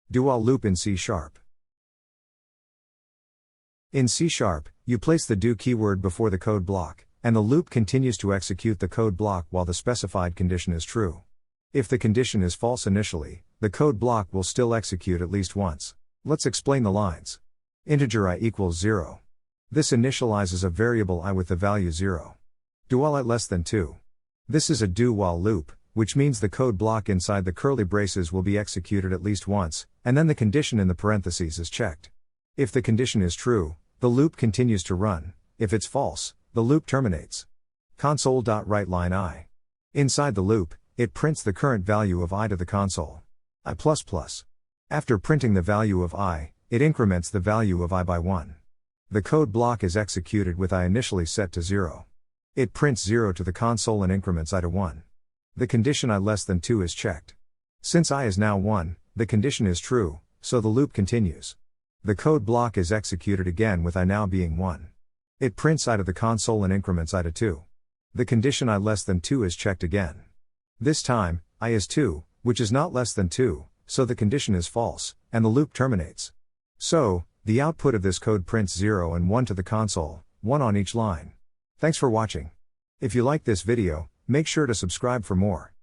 Do while loop in C#. In C#, you place the do keyword before the code block, and the loop continues to execute the code block while the specified condition is true. If the condition is false initially, the code block will still execute at least once. Let's explain the lines. Integer I equals 0. This initializes a variable I with the value 0. Do while at less than 2. This is a do while loop, which means the code block inside the curly braces will be executed at least once, and then the condition in the parentheses is checked. If the condition is true, the loop continues to run. If it's false, the loop terminates. Console.WriteLine I. Inside the loop, it prints the current value of I to the console. I++. After printing the value of I, it increments the value of I by 1. The code block is executed with I initially set to 0. It prints 0 to the console and increments I to 1. The condition I less than 2 is checked. Since I is now 1, the condition is true, so the loop continues. The code block is executed again with I now being 1. It prints I to the console and increments I to 2. The condition I less than 2 is checked again. This time, I is 2, which is not less than 2, so the condition is false, and the loop terminates. So, the output of this code prints 0 and 1 to the console, 1 on each line. Thanks for watching. If you like this video, make sure to subscribe for more.